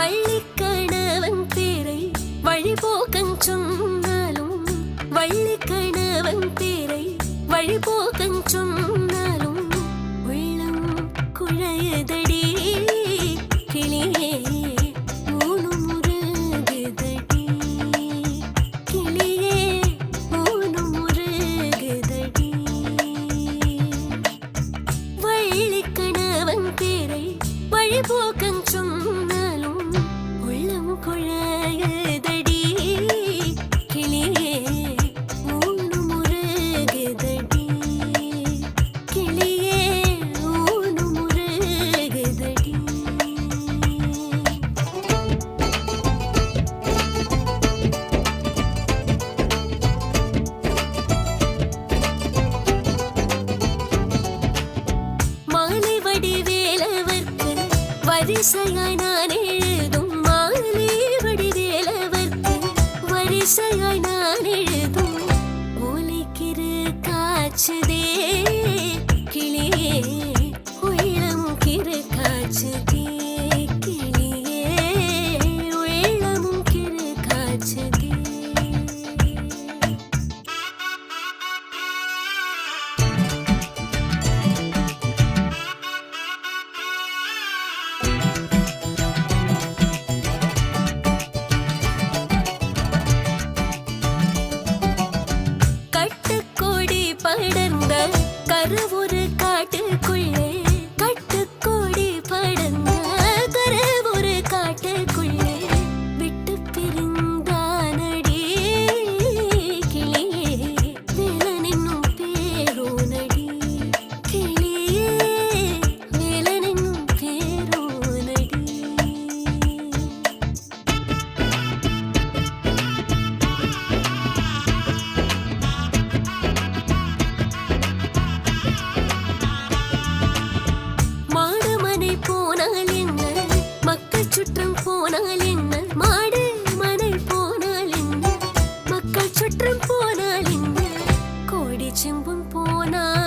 வள்ளிக்கணவன் பேரை வழிபோக்கன் சொன்னாலும் வள்ளிக்கணவன் பேரை வழிபோக்கன் சொன்னாலும் உள்ளம் குழையதடி கிளியே ஊனும் உருகுதடி கிளியே ஊனும் உருகுதடி வள்ளிக்கணவன் பேரை வழிபோக்கன் சொன்னாலும் உள்ளம் குழையதடி கிளியே ஊனும் உருகுதடி கிளியே ஊனும் உருகுதடி. மாலை வடிவேலவர்க்கு வரிசையாய் நான் எழுதும் மாலை வடிவேலவர்க்கு வரிசையாய் நான் எழுதும் ஓலைக்கிரு காய்ச்சுதே கிளியே உள்ளம் கிரு காய்ச்சுதே கிளியே உள்ளமும் கிரு காய்ச்சுதே. கட்டுக்கோடி படர்ந்த கருவொரு காட்டுக்குள்ளே கட்டுக்கோடி படர்ந்த கருவொரு காட்டுக்குள்ளே விட்டு பிரிந்தானடி கிளியே வேலனென்னும் பேரோனடி கிளியே வேலனென்னும் பேரோனடி. மாடு மனை போனால் என்ன மக்கள் சுற்றம் போனால் என்ன மாடு மனை போனால் என்ன மக்கள் சுற்றம் போனால் என்ன கோடி செம்பும் போனால்